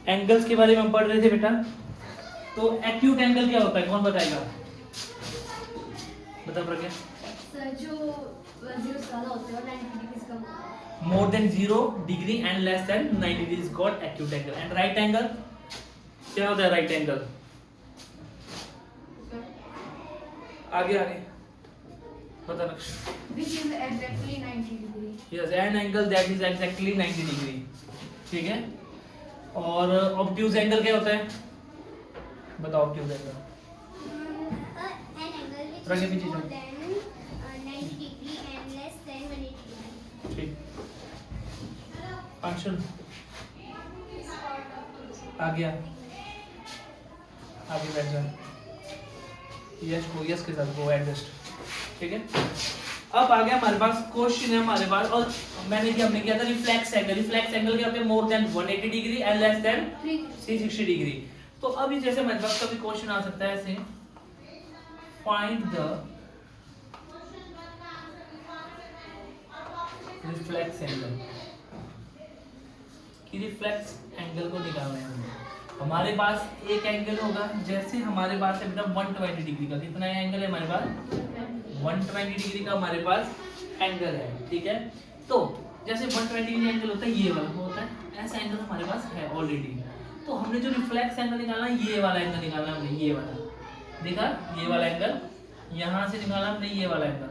Angles के बारे में हम पढ़ रहे थे बेटा। तो एक्यूट एंगल क्या होता है, कौन बताएगा? बता प्रज्ञा। सर जो 0 से ज्यादा होते हैं और 90 डिग्री से कम। More than 0 degree and less than 90 degree is called acute angle. And right angle क्या होता है? राइट एंगल आगे आगे बता लक्ष्य। Which is exactly 90 degree. Yes, an angle that is exactly 90 degree. ठीक है। और ऑब्ट्यूज एंगल क्या होता है? बताओ obtuse angle. An angle which Pragya is पीछे more जाओ। than 90 degree and less than 180 degree. ठीक। फंक्शन आ गया, आगे बैठ जा। यस को यस के साथ वो एडजस्ट। ठीक है। अब आ गया हमारे पास क्वेश्चन है हमारे पास, और हमने किया था रिफ्लेक्स एंगल। रिफ्लेक्स एंगल क्या होता है? More than 180 degree and less then 360 degree. तो अभी जैसे हमारे पास कभी क्वेश्चन आ सकता है ऐसे, फाइंड द रिफ्लेक्स एंगल। कि रिफ्लेक्स एंगल को निकालना है हमें। हमारे पास एक एंगल होगा, जैसे हमारे पास है बेटा 120 डिग्री का। कितना एंगल है हमारे पास? 120 डिग्री का हमारे पास एंगल है। ठीक है। तो जैसे 120 डिग्री एंगल होता है ये वाला होता है, ऐसा एंगल हमारे पास है ऑलरेडी। तो हमने जो रिफ्लेक्स एंगल निकालना है ये वाला एंगल निकालना है हमने, ये वाला देखा, ये वाला एंगल यहाँ से निकाला हमने, ये वाला एंगल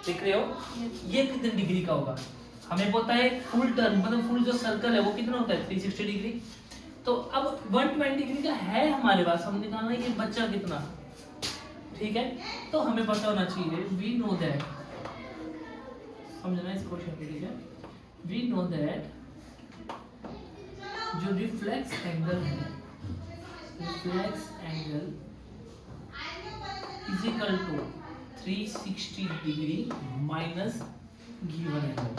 देख रहे हो। ये कितने डिग्री का होगा? हमें पता है फुल टर्न मतलब फुल जो सर्कल है वो कितना होता है? 360 डिग्री। तो अब 120 डिग्री का है हमारे पास, हम निकालना है ये बच्चा कितना। ठीक है। तो हमें पता होना चाहिए, वी नो दैट, समझना इस क्वेश्चन को। ठीक है। वी नो दैट जो रिफ्लेक्स एंगल है, reflex angle is equal to 360 degree minus given angle,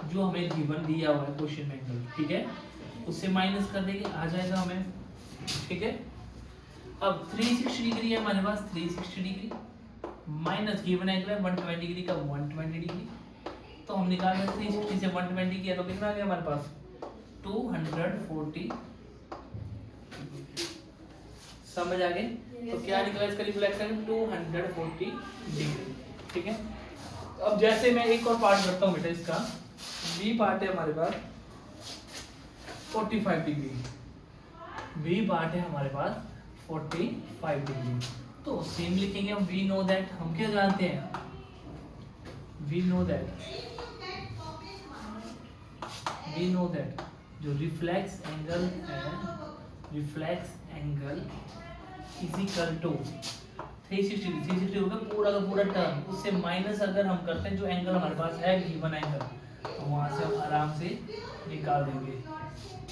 जो हमें गिवन दिया हुआ है क्वेश्चन में एंगल। ठीक है। उससे माइनस कर देंगे, आ जाएगा हमें। ठीक है। अब 360 डिग्री है हमारे पास, 360 डिग्री माइनस गिवन एंगल है 120 डिग्री का, 120 डिग्री। तो हम निकाल रहे 360 से 120 किया तो कितना आ गया हमारे पास? 240। समझ आ गए? तो क्या निकला इसका रिफ्लेक्स एंगल? 240 डिग्री। ठीक है। अब जैसे मैं एक और पार्ट करता हूँ बेटा इसका, बी पार्ट है हमारे पास 45 डिग्री। बी पार्ट है हमारे पास 45 डिग्री। तो सेम लिखेंगे हम, वी नो दैट। हम क्या जानते हैं? वी नो दैट जो रिफ्लेक्स एंगल है, reflex angle is equal to 360 होगा पूरा का पूरा टर्म, उससे माइनस अगर हम करते हैं जो एंगल हमारे पास है गिवन एंगल, तो वहां से हम आराम से निकाल देंगे।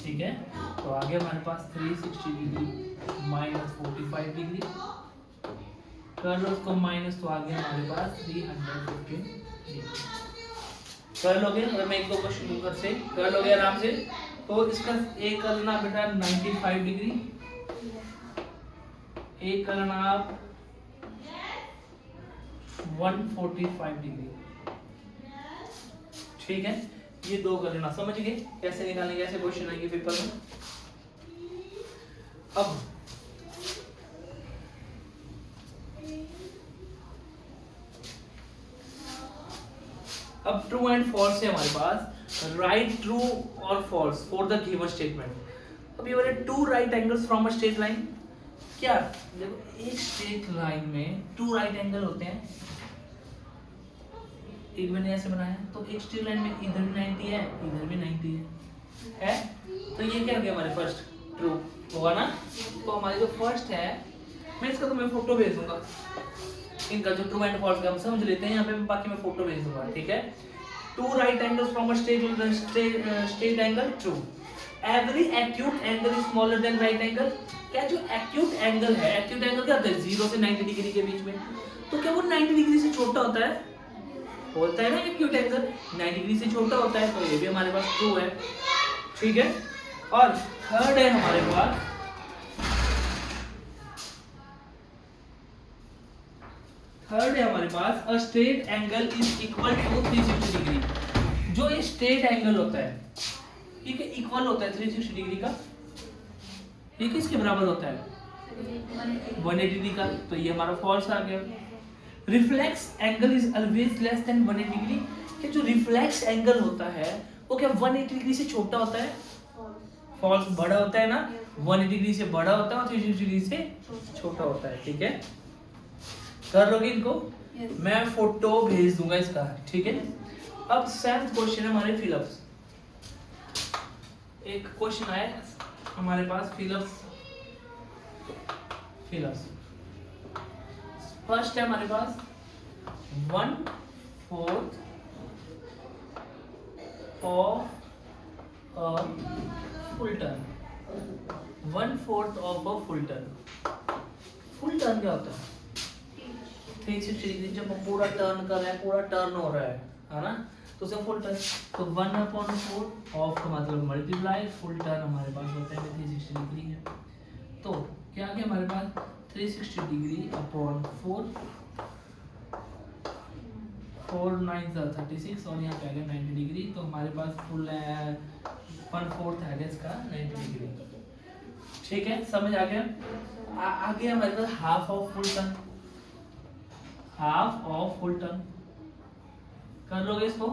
ठीक है। तो आगे हमारे पास 360 डिग्री माइनस 45 डिग्री कर लो उसको माइनस, तो आगे हमारे पास 315 डिग्री। कर लोगे? अगर मैं एक दो क्वेश्चन ऊपर से कर लोगे आराम से, तो इसका एक करना बेटा 95 डिग्री, एक करना आप 145 डिग्री। ठीक है। ये दो कर लेना। समझ गए कैसे निकालेंगे? ऐसे क्वेश्चन आएंगे पेपर में। अब ट्रू एंड फॉल्स है हमारे पास। राइट, ट्रू और false for the given statement. अब ये वाले two right angles from a straight line. क्या देखो, एक स्ट्रेट लाइन में टू राइट एंगल होते हैं। एक मैंने ऐसे बनाया, तो एक स्ट्रेट लाइन में इधर भी 90 है, इधर भी 90 है। तो ये क्या हो गया हमारे फर्स्ट? ट्रू होगा ना। तो हमारी जो फर्स्ट है, मैं इसका तुम्हें फोटो भेज दूंगा, इनका जो ट्रू एंड फॉल्स का हम समझ लेते हैं यहाँ पे, बाकी मैं फोटो भेज दूंगा। ठीक है। Two right angles from a straight angle, true. Every acute angle is smaller than right angle. क्या जो एक्यूट एंगल है, एक्यूट एंगल क्या होता है? 0 से 90 डिग्री के बीच में। तो क्या वो 90 डिग्री से छोटा होता है? होता है ना एक्यूट एंगल 90 डिग्री से छोटा होता है। तो ये भी हमारे पास ट्रू है। ठीक है। और थर्ड है हमारे पास, a straight angle is equal to 360 degree. जो ये स्ट्रेट एंगल होता है, ठीक है, इक्वल होता है 360 डिग्री का। ये किसके बराबर होता है? 180 डिग्री का, तो ये हमारा फॉल्स आ गया। Reflex angle is always less than 180 degree. कि जो रिफ्लेक्स एंगल होता है वो क्या 180 डिग्री से छोटा होता है? फॉल्स बड़ा होता है ना, 180 डिग्री से बड़ा होता है और 360 डिग्री से छोटा होता है। ठीक है, कर लोगे इनको? मैं फोटो भेज दूंगा इसका, ठीक है। अब 7th क्वेश्चन है हमारे फिलअप्स। एक क्वेश्चन आया हमारे पास फिलअप्स। फर्स्ट है हमारे पास 1/4 of a full turn. 1/4 of a full turn. Full turn क्या होता है? 360 डिग्री, जब हम पूरा टर्न कर रहे हैं, पूरा टर्न हो रहा है ना, तो उसे फुल टर्न। तो 1/4 ऑफ का मतलब मल्टीप्लाई, फुल टर्न हमारे पास होता है 360 डिग्री है। तो क्या क्या हमारे पास 360 डिग्री अपॉन 4, 4 9 36 और यहाँ पे आ गया 90 डिग्री। तो हमारे पास फुल 1/4 है इसका 90 डिग्री। ठीक है, समझ आ गया? आगे हमारे पास half of full turn. Half of full turn कर लोगे इसको?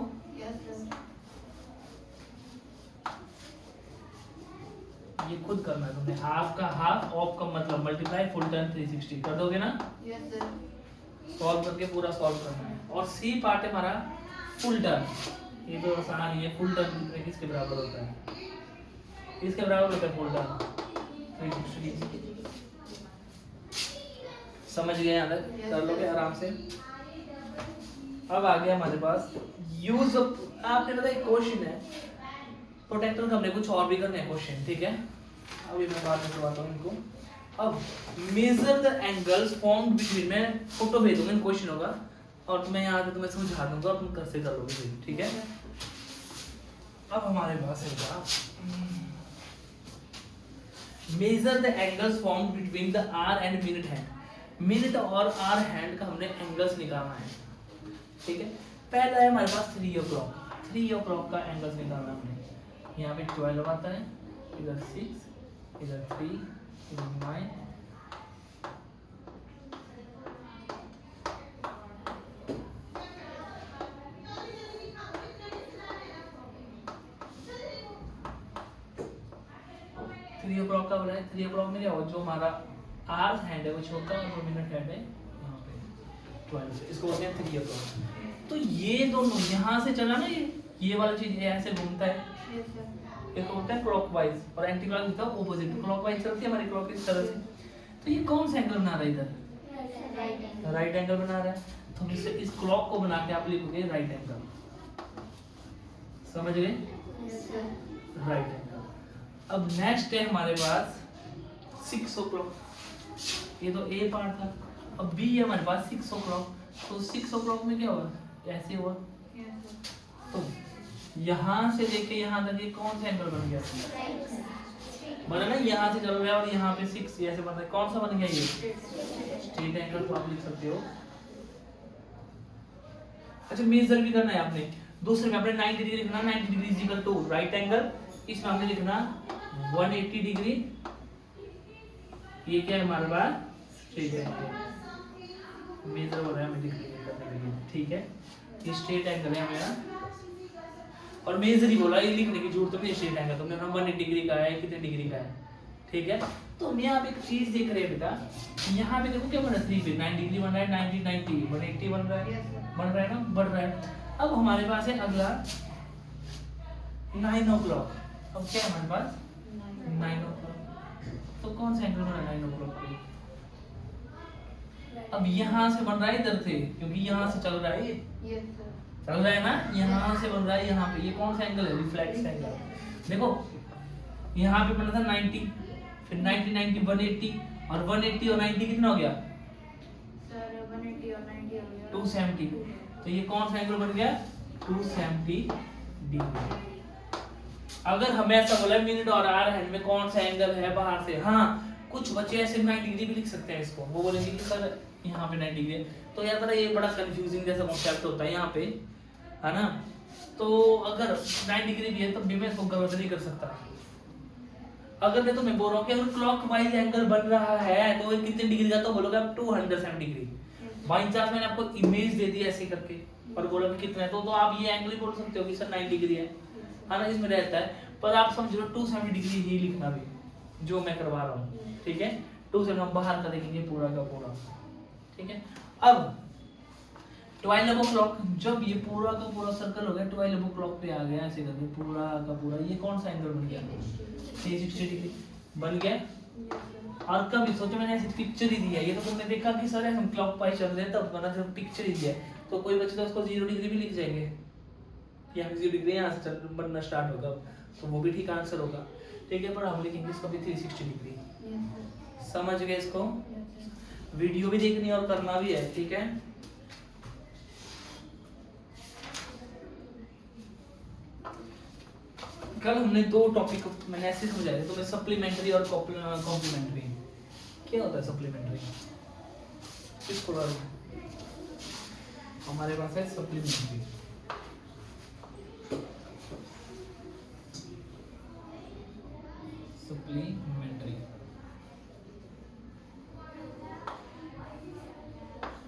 ये खुद करना है तुमने। हाफ का हाफ, ऑफ का मतलब मल्टीप्लाई, फुल टर्न 360 कर दोगे ना? सॉल्व करके पूरा सॉल्व करना है। और सी पार्ट है हमारा फुल टर्न। ये तो आसान ही है। फुल टर्न किसके बराबर होता है? किसके बराबर होता है फुल टर्न? 360। समझ गए? यहाँ तक कर लोगे आराम से। अब आ गया हमारे पास यूज। आपने पता एक क्वेश्चन है प्रोटेक्टर का, हमने कुछ और भी करने हैं क्वेश्चन, ठीक है। अभी मैं बाद में करवाता हूँ इनको। अब major the angles formed between, मैं फोटो भेज दूंगा इन क्वेश्चन होगा और तुम्हें यहाँ पे तुम्हें समझा दूंगा और तुम कैसे कर लोगे, ठीक है। अब हमारे पास है measure the angles formed between the hour and minute hand. Minute और आर हैंड का हमने एंगल्स निकालना है, ठीक है। पहला है हमारे पास 3 o'clock। 3 o'clock का एंगल्स निकालना हमने। यहाँ पे 12 आता है, इधर 6, इधर 3, इधर 9। थ्री ओ क्लॉक का बोला है। 3 o'clock में क्या हो, जो हमारा आर हैंड है वो छोटा और जो मिनट हैंड है यहाँ पे 12, इसको बोलते हैं 3 o'clock। तो ये दोनों यहाँ से चला ना, ये वाला चीज ऐसे घूमता है, ये तो होता है क्लॉकवाइज और एंटी क्लॉकवाइज होता है ऑपोजिट। तो क्लॉकवाइज चलती है हमारी क्लॉक इस तरह से। तो ये कौन सा एंगल बना रहा है? इधर राइट एंगल बना रहा है। तो हम इससे इस क्लॉक को बना के आप लिखोगे राइट एंगल। समझ गए? Right angle. अब नेक्स्ट है हमारे पास 6 o'clock। ये तो ए पार्ट था। अब बी है हमारे पास 6 o'clock। तो 6 o'clock में क्या हुआ? ऐसे हुआ। तो यहाँ से लेके यहाँ तक ये कौन सा एंगल बन गया? बना ना, यहाँ से चल रहा है और यहाँ पे 6 ऐसे बन रहा है। कौन सा बन गया ये? Straight angle. तो आप लिख सकते हो। अच्छा, मेजर भी करना है आपने। दूसरे में आपने 90 डिग्री लिखना। 90 degree is equal to right angle. इसमें आपने लिखना 180 डिग्री। ये क्या है हमारे पास? Straight angle. मेजर हो रहा है, हमें लिख लेंगे, ठीक है। ये स्ट्रेट एंगल है हमारा और मेजर ही बोला, ये लिखने की जरूरत नहीं। स्ट्रेट एंगल तुमने 180 डिग्री का है, कितने डिग्री का है, ठीक है। तो हम यहाँ पे एक चीज देख रहे हैं बेटा, यहाँ पे देखो क्या बन रहा है? 3 पे 9 डिग्री बन रहा है, 90 90 180 बन रहा है ना, बढ़ रहा है। अब हमारे पास है अगला 9 o'clock। अब क्या है हमारे पास? 9 o'clock। तो कौन सा एंगल बना 9 o'clock पे? अब यहाँ से बन रहा है इधर से, क्योंकि यहाँ से चल रहा है, ये चल रहा है ना, यहाँ से बन रहा है यहाँ पे। ये कौन सा एंगल है? Reflex angle. देखो यहाँ पे बना था 90, फिर 90 90 180 और 180 और 90 कितना हो गया? सर 180 और 90 हो गया 270। तो ये कौन सा एंगल बन गया? 270 डिग्री। अगर हमें ऐसा बोला मिनट और आर हैंड में कौन सा एंगल है बाहर से, हाँ कुछ बच्चे ऐसे 90 डिग्री भी लिख सकते हैं इसको। वो बोलेंगे कि सर यहाँ पे 90 डिग्री है। तो यार पता ये बड़ा कंफ्यूजिंग जैसा कॉन्सेप्ट होता है यहाँ पे, है ना। तो अगर 90 डिग्री भी है तब भी मैं इसको गलत नहीं कर सकता। अगर मैं तुम्हें बोल रहा हूँ कि अगर क्लॉकवाइज एंगल बन रहा है तो वो कितने डिग्री का, तो बोलोगे आप 207 डिग्री। बाई चांस मैंने आपको इमेज दे दी ऐसे करके और बोला कि कितना है, तो आप ये एंगल ही बोल सकते हो कि सर 9 डिग्री है ना, इसमें रहता है। पर आप समझ लो 270 डिग्री ही लिखना भी जो मैं करवा रहा हूँ, ठीक है। 270 हम बाहर का देखेंगे पूरा का पूरा, ठीक है। अब 12 o'clock, जब ये पूरा का पूरा सर्कल हो गया 12 o'clock पे आ गया ऐसे करके पूरा का पूरा, ये कौन सा एंगल बन गया? 360 डिग्री बन गया। और कभी सोचो मैंने ऐसी पिक्चर ही दिया, ये तो तुमने देखा कि सर हम क्लॉकवाइज चल रहे हैं तब बना, जब पिक्चर ही दिया तो कोई बच्चे तो उसको 0 डिग्री भी लिख जाएंगे, यहाँ 0 डिग्री यहाँ से बनना स्टार्ट होगा, तो वो भी ठीक आंसर होगा, ठीक है। पर हम लिखेंगे इसको भी 360 डिग्री। समझ गए इसको? वीडियो भी देखनी और करना भी है, ठीक है। कल हमने 2 टॉपिक मैंने ऐसे समझाए थे, तो मैं सप्लीमेंट्री और कॉम्प्लीमेंट्री। क्या होता है सप्लीमेंट्री? किसको हमारे पास है सप्लीमेंट्री। सप्लीमेंट्री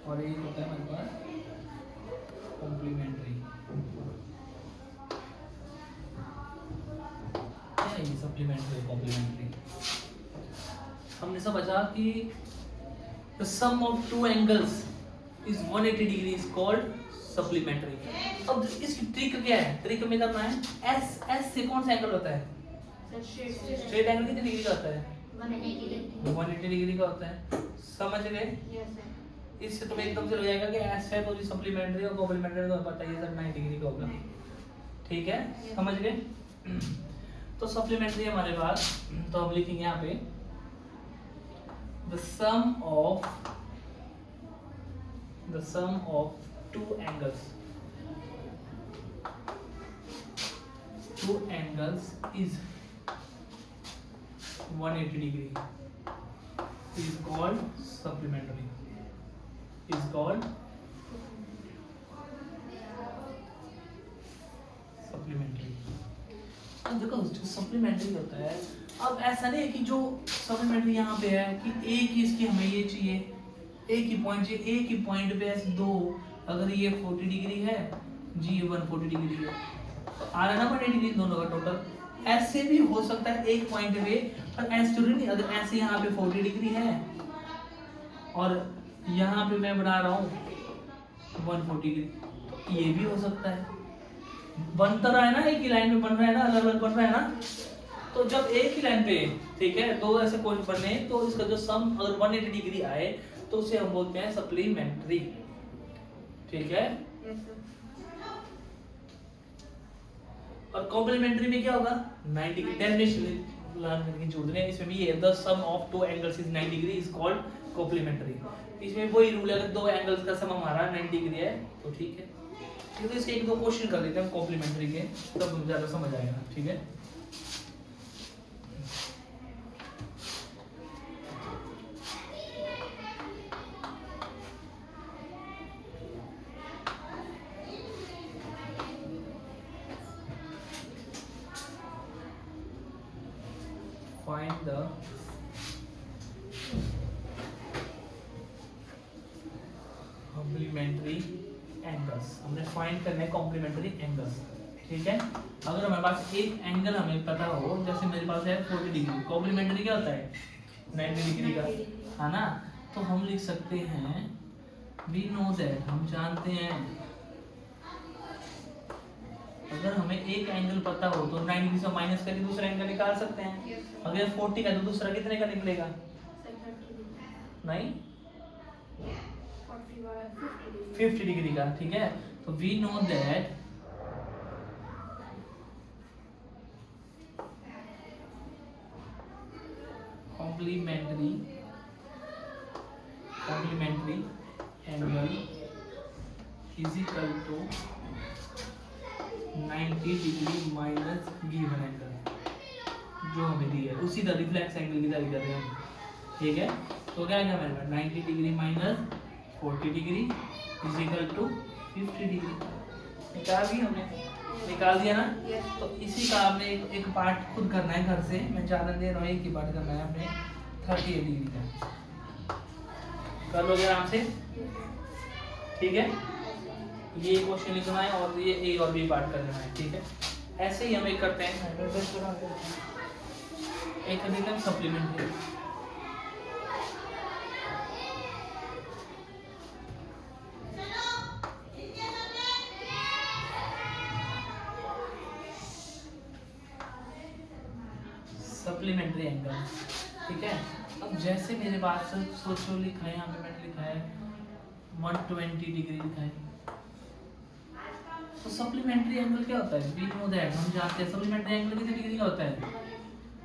और ये होता है हमारे पास कॉम्प्लीमेंट्री। ये सप्लीमेंट्री कॉम्प्लीमेंट्री हमने समझा कि the sum of two angles is 180 degree is called supplementary। अब इसकी ट्रिक क्या है? ट्रिक में करना है एस से कौन सा एंगल होता है? स्ट्रेट एंगल कितने डिग्री का होता है? 180 डिग्री का होता है। समझ गए? इससे तुम्हें एकदम से लग जाएगा कि एस है तो जो सप्लीमेंट्री और कॉम्प्लीमेंट्री तो पता ही है सर 9 डिग्री का होगा, ठीक है। समझ गए? तो सप्लीमेंट्री हमारे पास, तो हम लिखेंगे यहाँ पे the sum of two angles is 180 degree is called supplementary, is called supplementary। अब देखो जो सप्लीमेंट्री होता है, अब ऐसा नहीं है कि जो सप्लीमेंट्री यहाँ पे है कि एक ही इसकी हमें ये चाहिए, एक ही पॉइंट चाहिए, एक ही पॉइंट पे ऐसे दो, अगर ये 40 डिग्री है जी, ये 140 डिग्री है, आ रहा है ना 180 डिग्री दोनों का टोटल। ऐसे भी हो सकता है एक पॉइंट पे, पर ऐसे जरूरी नहीं। अगर ऐसे यहाँ पे 40 डिग्री है और यहाँ पे मैं बना रहा हूँ 140 डिग्री, तो ये भी हो सकता है। बनता रहा है ना, एक ही लाइन में बन रहा है ना, अलग अलग बन रहा है ना। तो जब एक ही लाइन पे, ठीक है, दो ऐसे पॉइंट बने तो इसका जो सम अगर 180 डिग्री आए तो उसे हम बोलते हैं सप्लीमेंट्री, ठीक है। और कॉम्प्लीमेंट्री में क्या होगा? 90 डिग्री। डेफिनेशन जोड़ने इसमें भी है, the sum of two angles is 90 degree is called complementary. इसमें वही रूल है, अगर दो एंगल्स का सम हमारा 90 डिग्री है तो ठीक है। तो इसके एक दो क्वेश्चन कर लेते हैं कॉम्प्लीमेंट्री के, तब ज्यादा समझ आएगा, ठीक है। Find the complementary angles. हमने फाइंड करना है कॉम्प्लीमेंट्री एंगल्स, ठीक है। अगर हमारे पास एक एंगल हमें पता हो, जैसे मेरे पास है 40 डिग्री, कॉम्प्लीमेंट्री क्या होता है? 90 डिग्री का, है ना। तो हम लिख सकते हैं वी नो दैट, हम जानते हैं अगर हमें एक एंगल पता हो तो 90 डिग्री से माइनस करके दूसरा एंगल निकाल सकते हैं। अगर 40 का तो दूसरा कितने का निकलेगा? नहीं 50 डिग्री का, ठीक है। तो we know that complementary angle is equal to 90 degree minus given angle, जो हमें दी है उसी तरह रिफ्लेक्स एंगल की तैयारी कर रहे हैं हम, ठीक है। तो क्या है मेरे पास 90 degree minus 40 degree is equal to 50 degree निकाल दी हमने। निकाल दिया ना? Yes. तो इसी का आपने एक पार्ट खुद करना है घर से, मैं ज़्यादा दे रहा हूँ, एक ही पार्ट करना है आपने 38 डिग्री का। कर लोगे आराम से, ठीक है? ये क्वेश्चन लिखना है और ये ए और बी पार्ट कर लेना है, ठीक है? ऐसे ही हम एक करते हैं, एक कर देते हैं सप्लीमेंट्री। सप्लीमेंट्री एंगल, ठीक है? अब जैसे मेरे पास सोचो लिखा है, यहाँ पे मैंने लिखा है 120 डिग्री लिखा है, तो सप्लीमेंट्री एंगल क्या होता है? वी नो दैट, हम जानते हैं सप्लीमेंट्री एंगल कितनी डिग्री का होता है?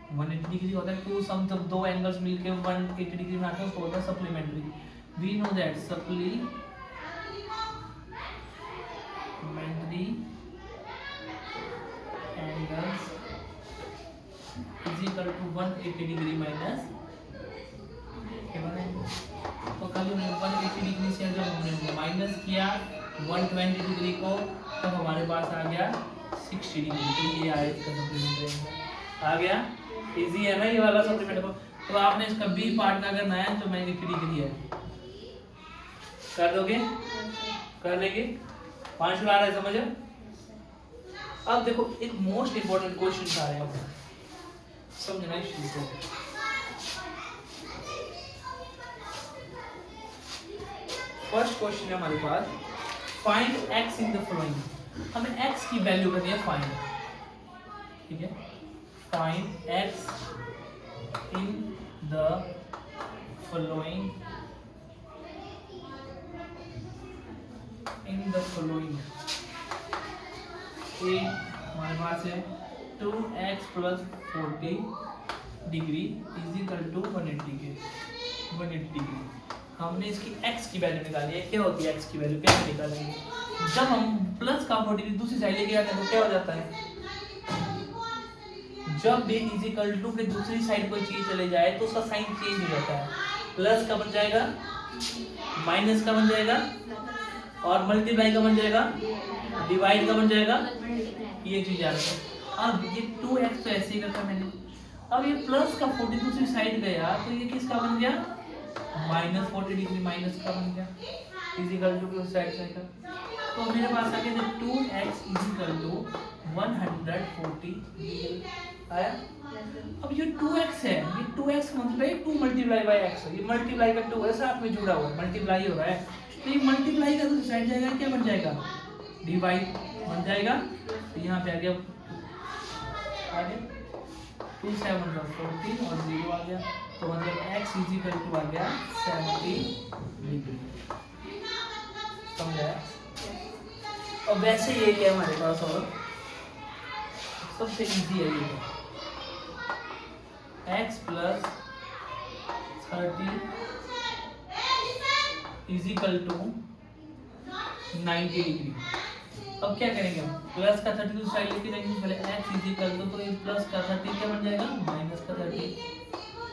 180 डिग्री होता है। टू सम जब दो एंगल्स मिलके 180 डिग्री बनाते हैं उसको होता है supplementary. We know that supplementary angles is equal to 180 degree minus, तो खाली 180 डिग्री से जब हमने माइनस किया 120 डिग्री को, तब हमारे पास आ गया 60 डिग्री। तो ये आया इसका सप्लीमेंट्री एंगल, आ गया। इजी है ना ये वाला सप्लीमेंट्री को? तो आपने इसका बी पार्ट का करना है जो 90 डिग्री है, कर दोगे? कर लेंगे? 5 आ रहा है, समझ? अब देखो एक मोस्ट इंपॉर्टेंट क्वेश्चन आ रहे हैं, समझना इस चीज को। फर्स्ट क्वेश्चन है हमारे पास, find x in the following. हमें x की वैल्यू करनी है फाइंड, ठीक है? Find x in the following, in the following. A हमारे पास है 2x plus 40 degree is equal to 180 degree. हमने इसकी x की वैल्यू निकाली है। क्या होती है x की वैल्यू? कैसे निकालेंगे? जब हम प्लस का 40 डिग्री दूसरी साइड लेके आते हैं तो क्या हो जाता है? जब भी इज इक्वल टू के दूसरी साइड कोई चीज चले जाए तो उसका साइन चेंज हो जाता है। प्लस का बन जाएगा, माइनस का बन जाएगा, और मल्टीप्लाई का बन जाएगा, डिवाइड का बन जाएगा। ये चीज याद रखो। अब ये 2x तो ऐसे ही रखा मैंने, अब ये प्लस का 40 दूसरी साइड गया तो ये किसका बन गया? माइनस 40 डिग्री माइनस का बन गया, इज इक्वल टू उस साइड का। तो मेरे पास आ गया 2x is equal to 140 degree आया। अब ये 2x है, ये 2x मतलब 2 मल्टीप्लाई बाय x है, ये मल्टीप्लाई का 2 है साथ में जुड़ा हुआ है, मल्टीप्लाई हो रहा है। तो ये मल्टीप्लाई का दूसरी साइड जाएगा, क्या बन जाएगा? डिवाइड बन जाएगा। तो यहाँ पे आ गया 2 7 40 और 0 आ गया, तो मतलब x इज इक्वल टू आ गया 70 डिग्री। समझा? और वैसे ये क्या हमारे पास और सबसे इजी है ये x plus 30 is equal to 90 degree. अब क्या करेंगे हम? प्लस का 30 दूसरी साइड लेके जाएंगे, पहले x इज इक्वल टू, तो ये प्लस का 30 क्या बन जाएगा? माइनस का 30।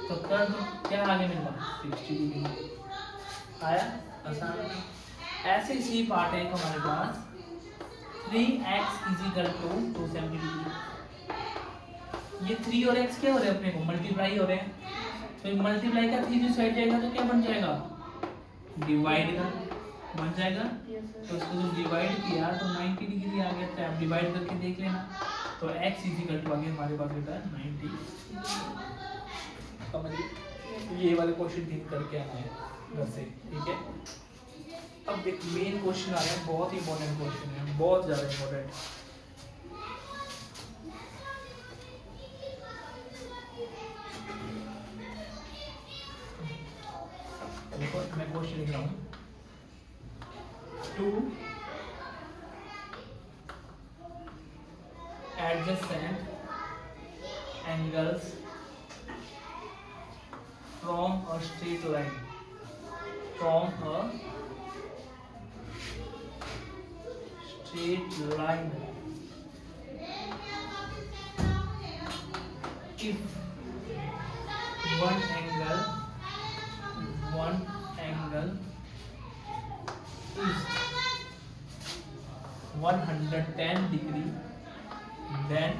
तो कर दो, क्या आ गया मेरे पास? 60 डिग्री आया। आसान। ऐसे ही पार्ट है हमारे पास 3x is equal to 270 degree. ये 3 और x क्या हो रहे हैं? अपने को मल्टीप्लाई हो रहे हैं, तो ये मल्टीप्लाई का 3 जो साइड जाएगा तो क्या बन जाएगा? डिवाइड का बन जाएगा। तो इसको जब डिवाइड किया तो 90 डिग्री आ गया, तो आप डिवाइड करके देख लेना। तो x इज इक्वल टू आ गया हमारे पास बेटा 90। समझिए? ये वाले क्वेश्चन ठीक करके आना है घर से, ठीक है? अब एक मेन क्वेश्चन आ रहा है, बहुत ही इंपॉर्टेंट क्वेश्चन है, बहुत ज्यादा इंपॉर्टेंट। देखो मैं क्वेश्चन लिख रहा हूँ, 2 adjacent angles from a straight line, from a straight line, if one angle is 110 degree, then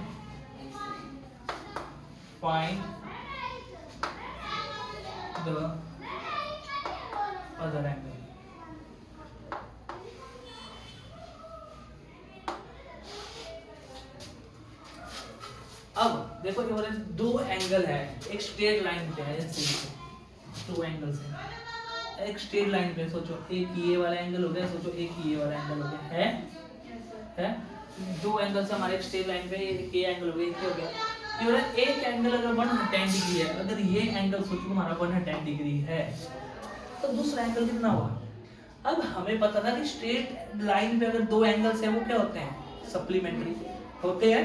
find the other angle. अब देखो ये दो एंगल है, एक स्ट्रेट लाइन पे है, दो एंगल्स हैं एक स्ट्रेट लाइन पे। सोचो एक ये वाला एंगल हो गया, सोचो एक ये वाला एंगल हो गया है दो एंगल्स हमारे एक स्ट्रेट लाइन पे, एक ये एंगल हो गया, एक हो गया। ये वाला एक एंगल अगर 110 डिग्री है, अगर ये एंगल सोचो हमारा 110 डिग्री है, तो दूसरा एंगल कितना हुआ? अब हमें पता था कि स्ट्रेट लाइन पे अगर दो एंगल्स है वो क्या होते हैं? सप्लीमेंट्री होते हैं।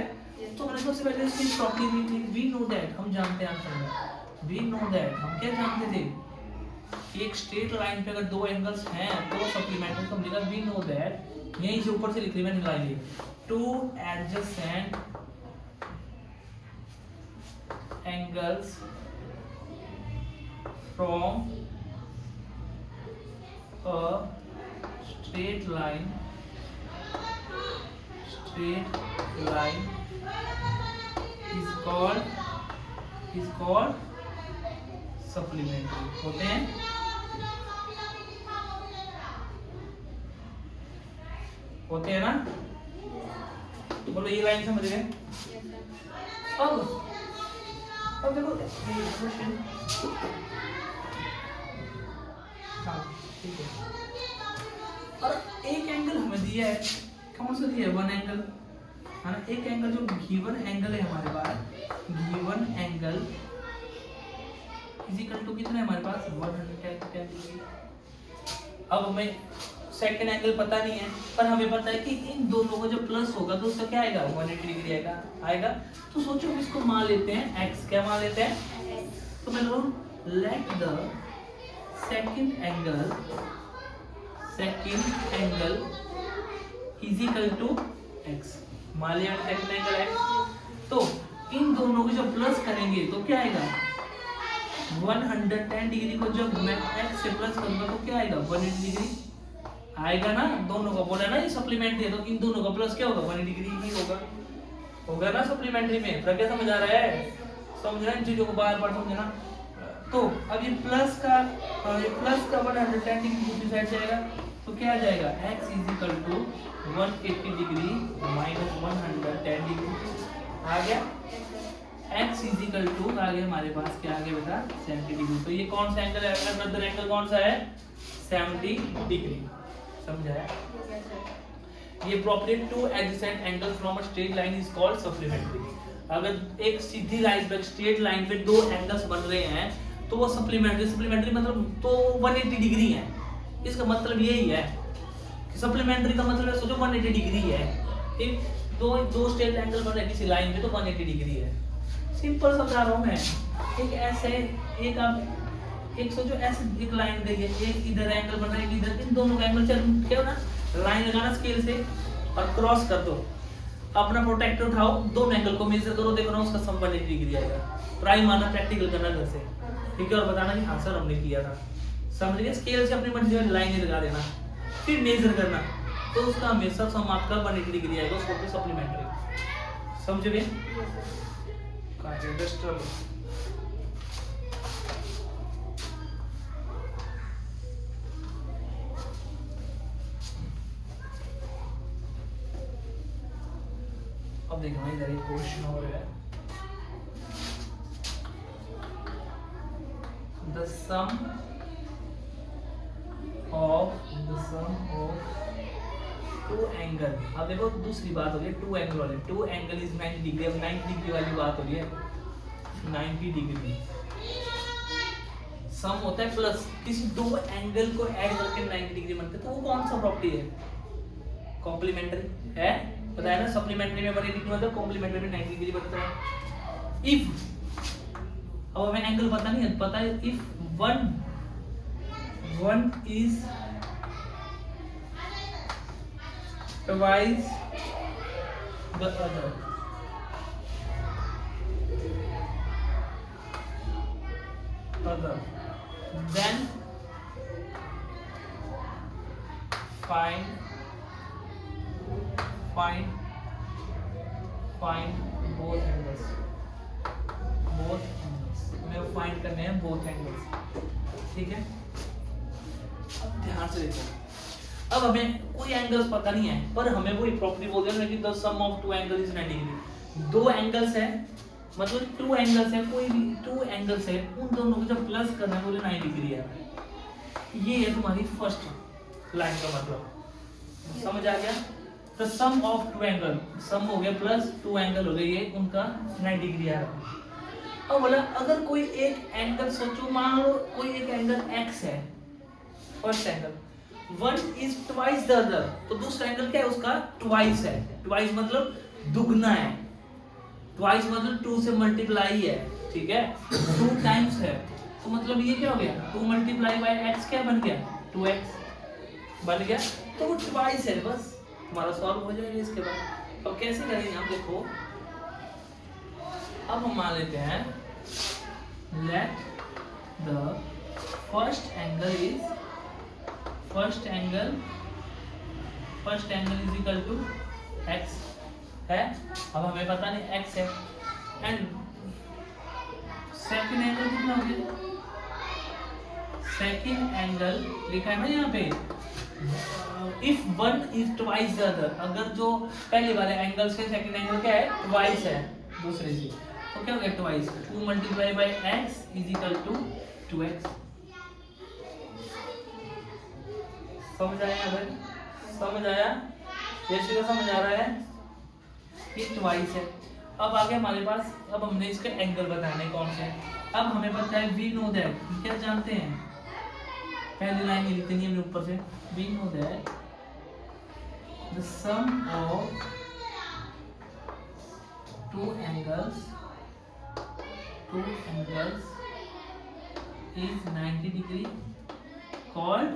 तो मैंने सबसे पहले इसकी प्रॉपर्टी ली, वी नो दैट, हम जानते हैं आंसर में, वी नो दैट, हम क्या जानते थे कि एक स्ट्रेट लाइन पे अगर दो एंगल्स हैं तो सप्लीमेंट्री। तो हम लिखा वी नो दैट, यहीं से ऊपर से लिख ली मैंने line, two adjacent angles from a straight line is called supplementary होते हैं। होते हैं ना? तो बोलो ये लाइन समझ गए? अब देखो क्वेश्चन, हाँ ठीक है। और एक एंगल हमें दिया है, कौन सा दिया है? वन एंगल है ना। एक एंगल जो गिवन एंगल है हमारे पास, given angle is equal to कितना है हमारे पास? 110 डिग्री। अब हमें सेकंड एंगल पता नहीं है, पर हमें पता है कि इन दोनों का जो प्लस होगा तो उसका क्या आएगा? 180 डिग्री आएगा। तो सोचो इसको मान लेते हैं x, क्या मान लेते हैं? तो मैं बोलूं let the second angle is equal to x। मान लिया सेकंड एंगल x, तो इन दोनों को जब प्लस करेंगे तो क्या आएगा? 110 डिग्री को जब मैं x से प्लस करूंगा तो क्या आएगा? 180 डिग्री आएगा ना। दोनों का बोला ना ये सप्लीमेंट्री है, तो इन दोनों का प्लस क्या होगा? 180 डिग्री ही होगा ना सप्लीमेंट्री में। फिर क्या समझ आ रहा है? समझ रहे हैं चीजों को बार बार समझना। तो अब ये प्लस का 110 डिग्री दूसरी साइड जाएगा तो क्या आ जाएगा? x is equal to 180 degree minus 110 degree आ गया। x इज इक्वल टू आ गया हमारे पास, क्या आ गया बेटा? 70 डिग्री। तो ये कौन सा एंगल है? अदर एंगल कौन सा है? 70 डिग्री। समझाया? ये property two adjacent angles from a straight line is called supplementary. अगर एक सीधी लाइन पे, स्ट्रेट लाइन पे दो एंगल्स बन रहे हैं तो वो सप्लीमेंट्री मतलब तो 180 डिग्री है। इसका मतलब यही है कि सप्लीमेंट्री का मतलब है, सोचो 180 डिग्री है। एक दो स्ट्रेट एंगल बन रहे हैं किसी लाइन पे तो 180 डिग्री है। सिंपल समझा रहा हूँ मैं। एक ऐसे एक सोचो ऐसे एक लाइन गई है, एक इधर एंगल बन रहा है, एक इधर, इन दोनों का एंगल चल क्या ना, लाइन लगाना स्केल से और क्रॉस कर दो। अपना प्रोटेक्टर उठाओ, दोनों एंगल को मेजर करो, देखो ना उसका सम 180 डिग्री आएगा। ट्राई मारना, प्रैक्टिकल करना घर से, ठीक है? और बताना कि हाँ सर हमने किया था। समझ गए? स्केल से अपनी मर्जी से लाइन लगा देना, फिर मेजर करना, तो उसका हमेशा सम आपका 180 डिग्री आएगा। उसको सप्लीमेंट्री। समझ गए? अब देखो इधर एक क्वेश्चन और है। The sum of two angle। अब देखो दूसरी बात हो रही है टू एंगल वाली। Two angle is 90 degree. अब 90 डिग्री वाली बात हो रही है। 90 डिग्री सम होता है प्लस, किसी दो एंगल को ऐड करके 90 डिग्री बनते हैं, तो वो कौन सा प्रॉपर्टी है? कॉम्प्लीमेंट्री है। पता है ना, सप्लीमेंट्री में 180 डिग्री बनता है, कॉम्प्लीमेंट्री में 90 डिग्री बनता है। इफ अब हमें एंगल पता नहीं है, पता है if one is twice the other then find find both angles, हमें फाइंड करने हैं बोथ एंगल्स, ठीक है। अब ध्यान से देखो, अब हमें कोई एंगल्स पता नहीं है, पर हमें वही प्रॉपर्टी बोलते हैं कि the sum of two angle is 90 degree. दो एंगल्स है, मतलब टू एंगल्स है, कोई भी टू एंगल्स है, उन दोनों को जब प्लस करना है बोले 90 डिग्री है। ये है तुम्हारी फर्स्ट लाइन का मतलब, समझ आ गया। The sum of two angle, sum हो गया प्लस टू एंगल हो गए, ये उनका 90 डिग्री आ रहा है। अब बोला अगर कोई एक एंगल सोचो, मान लो कोई एक एंगल x है, first angle, one is twice the other, तो दूसरा एंगल क्या है उसका ट्वाइस है। ट्वाइस मतलब दुगना है, ट्वाइस मतलब 2 से मल्टीप्लाई है, ठीक है, 2 टाइम्स है, तो मतलब ये क्या हो गया 2 मल्टीप्लाई बाय x क्या बन गया 2x बन गया, तो वो ट्वाइस है, बस हमारा सॉल्व हो जाएगा इसके बाद। अब कैसे करेंगे हम देखो, अब हम मान लेते हैं let the first angle is equal to x है, अब हमें पता नहीं x है, एंड सेकंड एंगल कितना हो गया, सेकंड एंगल लिखा है ना यहाँ पे, if one is twice the other, अगर जो पहले वाले एंगल से सेकंड एंगल क्या है ट्वाइस है दूसरे से, तो क्या हो गया twice, 2 multiply by x is equal to 2x। समझ आया भाई, समझ आया, जैसे का समझ आ रहा है, ये ट्वाइस है। अब आगे हमारे पास, अब हमने इसके एंगल बताने कौन से, अब हमें पता है वी नो दैट, क्या जानते हैं, पहली लाइन ये लिखते नहीं हमने ऊपर से, we know that the sum of two angles is 90 degree called,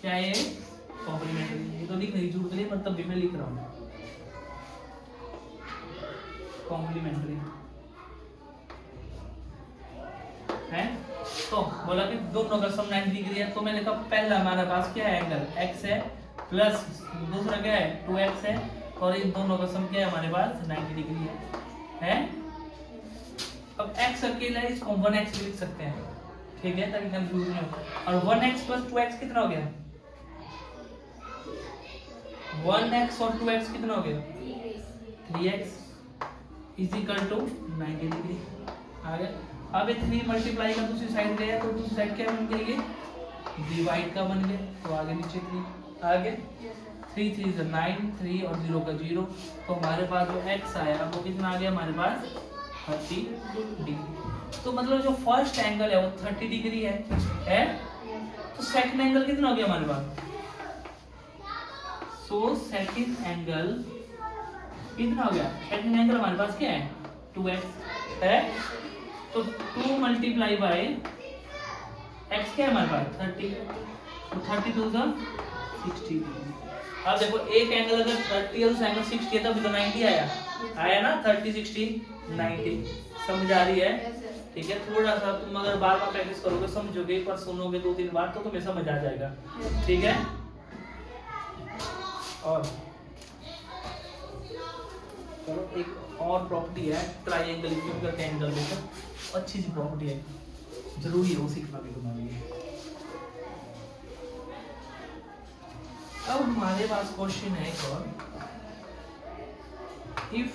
क्या है कॉम्प्लीमेंट्री, ये तो लिख नहीं झूठ के लिए, मतलब भी मैं लिख रहा हूँ कॉम्प्लीमेंट्री है। तो बोला कि दोनों का सम 90 डिग्री है, तो मैंने कहा पहला हमारे पास क्या है एंगल x है, प्लस दूसरा क्या है 2x है, और इन दोनों का सम क्या है हमारे पास 90 डिग्री है। अब x अकेला है, इसको 1x भी लिख सकते हैं, ठीक है, ताकि कंफ्यूज नहीं हो। और 1x प्लस 2x कितना हो गया, 1x और 2x कितना हो गया 3x is equal to 90 degree आ गया। अब 3 मल्टीप्लाई का दूसरी साइड गया, तो दूसरी साइड क्या बन गई, डिवाइड का बन गया, तो आगे नीचे 3 आ गया, 3 3 is 9, 3 और 0 का 0, तो हमारे पास जो x आया वो कितना आ गया हमारे पास 30 डिग्री। तो मतलब जो फर्स्ट एंगल है वो 30 डिग्री है? तो सेकंड एंगल कितना हो गया हमारे पास, सो सेकंड एंगल कितना हो गया, सेकंड एंगल हमारे पास क्या है 2x है, तो 2 मल्टीप्लाई बाय x क्या है हमारे पास 30, तो 30 2 60। अब देखो एक एंगल अगर 30 है, दूसरा एंगल 60 है, तब तो 90 आया ना, 30 60 90। समझ आ रही है? ठीक है, थोड़ा सा तुम अगर बार बार प्रैक्टिस करोगे समझोगे, एक बार सुनोगे 2-3 बार तो तुम्हें समझ आ जाएगा, ठीक है। और चलो एक और प्रॉपर्टी है ट्रायंगल इक्विप करके एंगल देखो, अच्छी सी प्रॉपर्टी है, जरूरी है वो सीखना भी तुम्हारे लिए। अब हमारे पास क्वेश्चन है एक और, if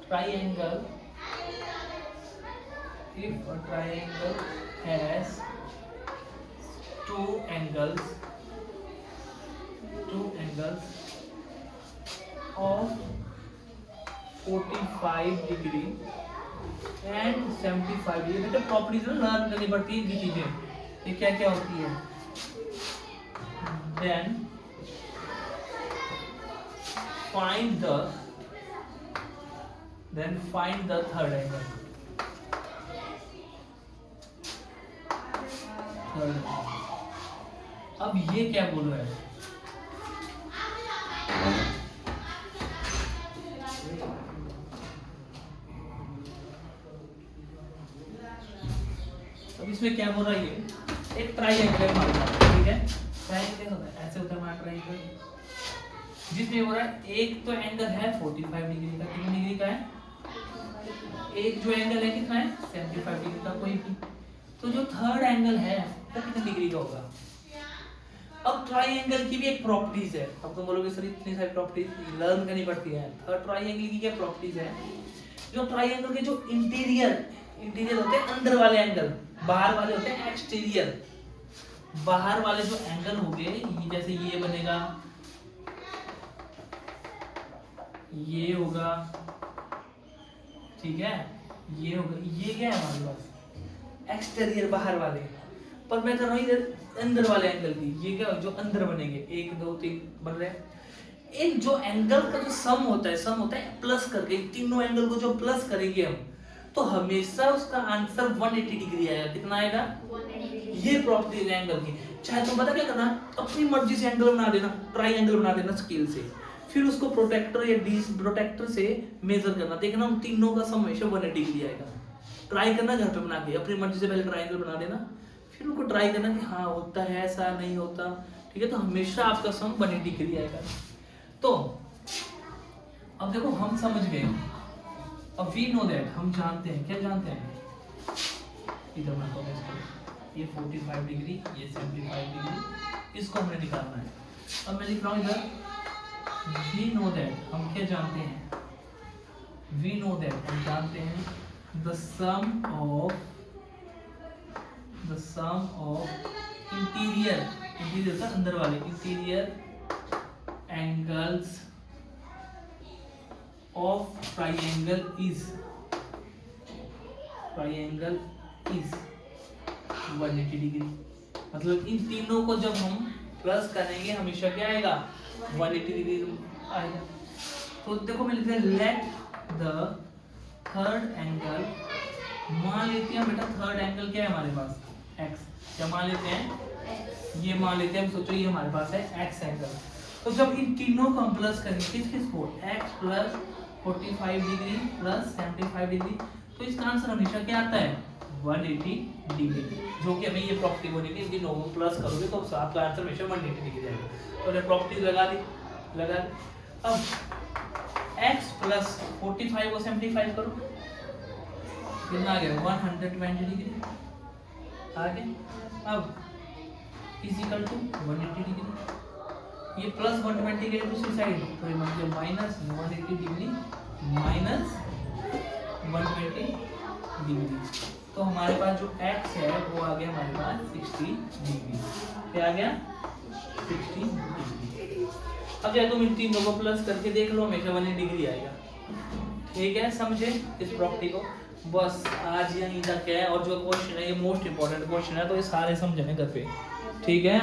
triangle has two angles of 45 degree and 75 degree। बेटा प्रॉपर्टीज लर्न करनी पड़ती है इनकी चीजें, ये क्या क्या होती है। then find the third angle। अब ये क्या बोल रहा है, अब इसमें क्या बोल रहा है, ये एक ट्रायंगल है हमारे पास, ठीक है, ट्रायंगल होता है, ऐसे होता है हमारा ट्रायंगल, जिसमें हो रहा है एक तो एंगल है 45 डिग्री का, कितने डिग्री का है, एक जो एंगल है कितना है 75 डिग्री का कोई भी, तो जो थर्ड एंगल है वो कितने डिग्री का होगा। अब ट्रायंगल की भी एक प्रॉपर्टीज है, अब तुम बोलोगे सर इतनी सारी प्रॉपर्टीज लर्न करनी पड़ती है। थर्ड ट्रायंगल की क्या प्रॉपर्टीज है, जो ट्रायंगल के जो इंटीरियर होते हैं अंदर वाले एंगल, बाहर वाले होते हैं एक्सटीरियर। बाहर वाले जो एंगल होंगे ये जैसे ये बनेगा, ये होगा, ठीक है, ये होगा, ये क्या है हमारे पास एक्सटीरियर बाहर वाले, पर मैं कर रहा हूँ इधर अंदर वाले एंगल की, ये क्या जो अंदर बनेंगे 1 2 3 बन रहे हैं। इन जो एंगल का जो सम होता है प्लस करके, तीनों एंगल को जो प्लस करेंगे हम, तो हमेशा उसका आंसर 180 डिग्री आएगा। कितना आएगा, 180 ये प्रॉपर्टी है एंगल की। चाहे तुम पता क्या करना, अपनी मर्जी से एंगल बना देना, ट्रायंगल बना देना स्केल से, फिर उसको प्रोटेक्टर या प्रोटेक्टर से मेजर करना, देखना उन तीनों का सम हमेशा 180 डिग्री आएगा। ट्राई करना घर पे बना के, अपनी मर्जी से पहले ट्रायंगल बना देना, फिर उनको ट्राई करना कि हाँ होता है ऐसा नहीं होता, ठीक है, तो हमेशा आपका सम 180 डिग्री आएगा। तो अब देखो हम समझ गए, अब वी नो दैट, हम जानते हैं, क्या जानते हैं, इधर मैं कहूँ इसको, ये 45 डिग्री, ये 75 डिग्री, इसको हमने निकालना है। अब मैं लिख रहा हूँ इधर वी नो दैट, हम क्या जानते हैं, वी नो दैट, हम जानते हैं द सम ऑफ इंटीरियर था अंदर वाले, interior angles of triangle is 180 degree. मतलब इन तीनों को जब हम प्लस करेंगे हमेशा क्या आएगा, 180 डिग्री आएगा। तो देखो मैं लिख रहा हूं लेट द थर्ड एंगल, मान लेते हैं बेटा थर्ड एंगल क्या है हमारे पास, x, क्या मान लेते हैं, ये मान लेते हैं, हम सोचो ये हमारे पास है x एंगल। तो जब इन तीनों को हम प्लस करेंगे किस को, x plus 45 degree plus 75 degree, तो इसका आंसर हमेशा क्या आता है 180 डिग्री, जो कि हमें ये प्रॉपर्टी बोलेगी, इन तीनों को प्लस करोगे तो आपका आंसर हमेशा 180 डिग्री आएगा। तो प्रॉपर्टी लगा दी। अब x प्लस 45 को 75 करो, कितना आ गया 120 डिग्री आ गया। अब इक्वल टू 180 डिग्री, ये प्लस 120 गए दूसरी साइड, तो ये मतलब माइनस 180 डिग्री माइनस 120 डिग्री, तो हमारे पास जो x है वो आ गया हमारे पास 60 डिग्री। क्या आ गया 60 डिग्री। अब चाहे तुम इन तीनों को प्लस करके देख लो, हमेशा 180 डिग्री आएगा। ठीक है, समझे इस प्रॉपर्टी को। बस आज यहीं तक है, और जो क्वेश्चन है ये मोस्ट इंपॉर्टेंट क्वेश्चन है, तो ये सारे समझने घर पे। ठीक है।